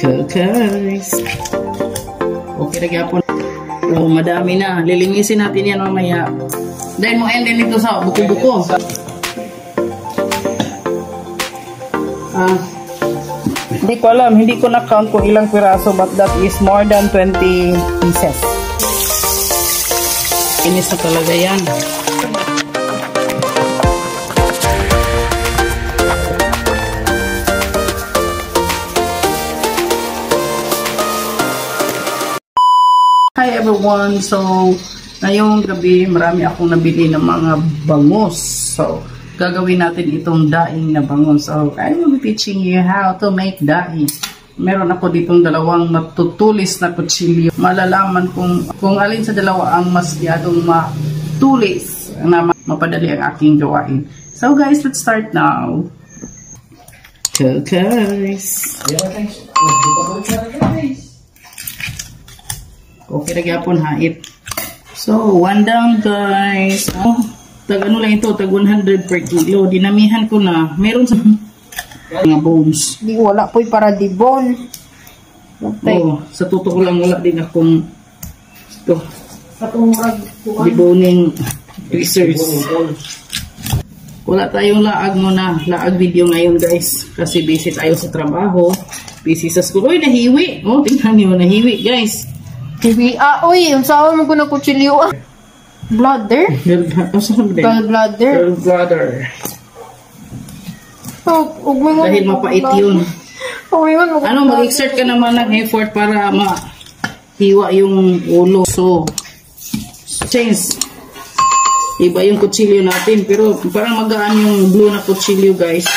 Guys. Okay na gyapon. Oh, madami na. Lilinisin natin yan mamaya. Dahil mo end din ito sa buko-buko. Hindi ko alam. Hindi ko na-count kung ilang piraso, but that is more than 20 pieces. Inis na talaga yan. Hi everyone! So, ngayong gabi marami akong nabili ng mga bangus. So, gagawin natin itong daing na bangus. So, I will be teaching you how to make daing. Meron ako ditong dalawang matutulis na kutsilyo. Malalaman kung alin sa dalawa ang mas yadong matulis na mapadali ang aking gawain. So guys, let's start now. Guys. Okay na gyapon hait. So, one down guys. Oh, tag ano lang ito, tag 100 per kilo. Dinamihan ko na. Meron sa mga bones. Di wala po'y para dibon. Okay. Oh, sa totoo lang wala din akong ito. Diboning research. Wala tayong laag muna. Laag video ngayon guys. Kasi busy tayo sa trabaho. Busy sa school. Uy, nahiwi. Oh, tingnan niyo, nahiwi guys. Hiwi. Uy, ang sawa mo ko na kutsilyo. Bladder? Gallbladder. Gallbladder. Dahil mapait yun. Ano, mag-exert ka naman ng effort para mahiwa yung ulo. So, change. Iba yung kutsilyo natin. Pero parang magaan yung blue na kutsilyo guys.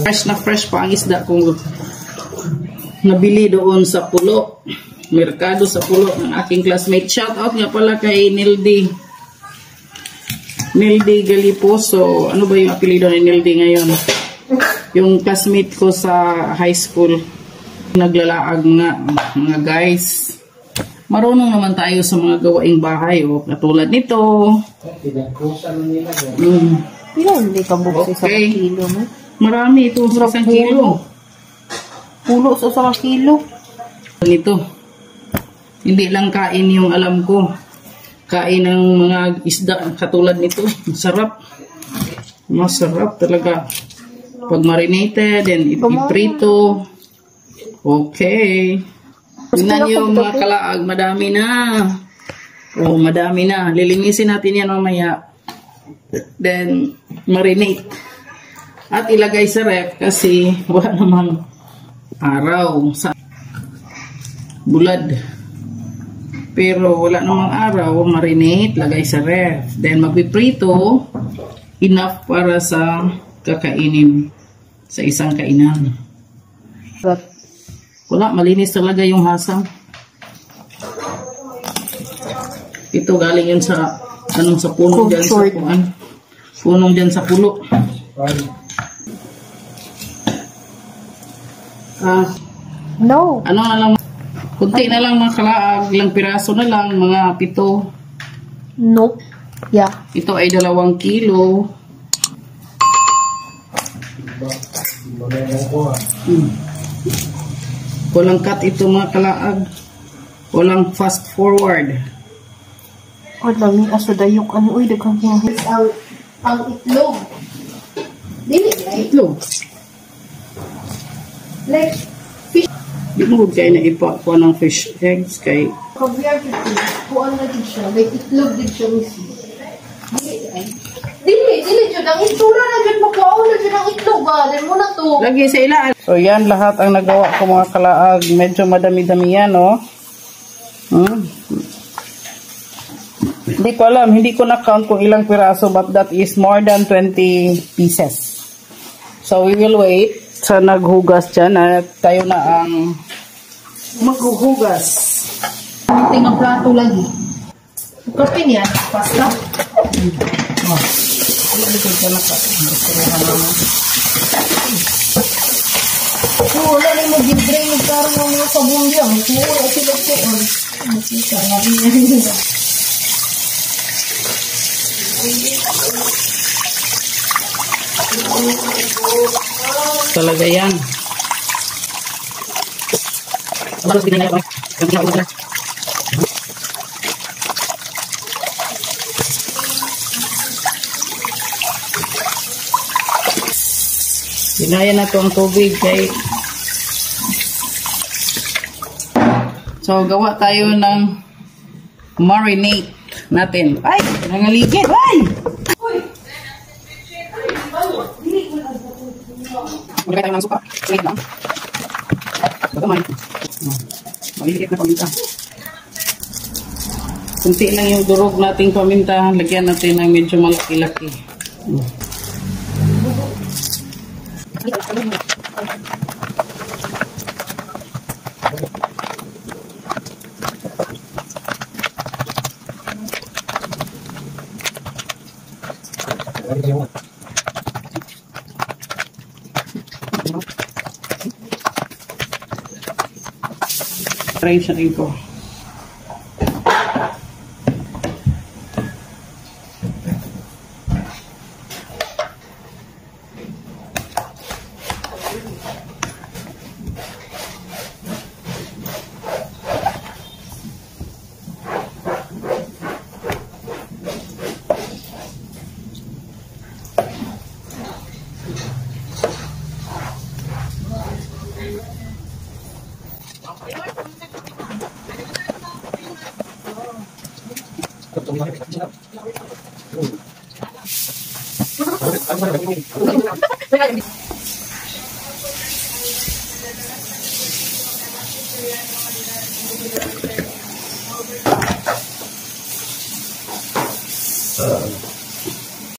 Fresh na fresh pa ang isda kung nabili doon sa Pulo. Merkado sa Pulo ng aking classmate. Shout out nga pala kay Nildy Galiposo. Ano ba yung apelido ni Nildy ngayon? Yung classmate ko sa high school. Naglalaag nga mga guys. Marunong naman tayo sa mga gawaing bahay. O, katulad nito. Hindi ka buksi sa kilo mo? Marami ito sa 1 kilo. Pulo sa 1 kilo. Ito. Hindi lang kain yung alam ko. Kain ng mga isda katulad nito. Masarap. Masarap talaga. Pag marinated and iprito. Okay. Tingnan nyo mga kalaag. Madami na. Oh, madami na. Lilinisin natin yan mamaya. Then, marinate. At ilagay sa ref kasi wala namang araw sa bulad. Pero wala namang araw, marinate, lagay sa ref. Then magpiprito, enough para sa kakainin sa isang kainan. Wala, malinis talaga yung hasang. Ito galing yun sa anong sa puno dyan sa puan. Punong dyan sa pulo. No. Ano na lang, kunti na lang mga kalaag, ilang piraso na lang, mga 7. Nope. Yeah. Ito ay 2 kilo. Walang cut ito mga kalaag. Walang fast forward. Dami aso dayok. Ano, uy, dagang hingis. Ang itlog. Dili, Itlog. like, fish. Di mo kayo na ipakuha ng fish eggs kay Kabyar dito. Kuan na dito siya. May itlog dito siya mismo. Dili, dyan. Ang itsura na dyan. Magkuhaw na dyan ang itlog ba? Dahil mo na to. lagi sa ilaan. So yan lahat ang nagawa ko mga kalaag. Medyo madami-dami yan, no? Hindi ko alam. Hindi ko na-count kung ilang piraso, but that is more than 20 pieces. So we will wait sa naghugas dyan at tayo na ang maghuhugas. Tingnan plato lagi. Kape niya. Pasta. Wala rin mag-drain. Nagkaroon ng mga sabon diyan. Wala sila po. Makita. Talaga yan. Binayan na to ang tubig kay so gawa tayo ng marinate natin. Ay! Nangaligid! Ay! Magkaya tayo ng suka. Sige lang. Bagamay. Maliliit na paminta. Kunti lang yung durog nating paminta. Lagyan natin ng medyo malaki-laki. Try siya rin ko.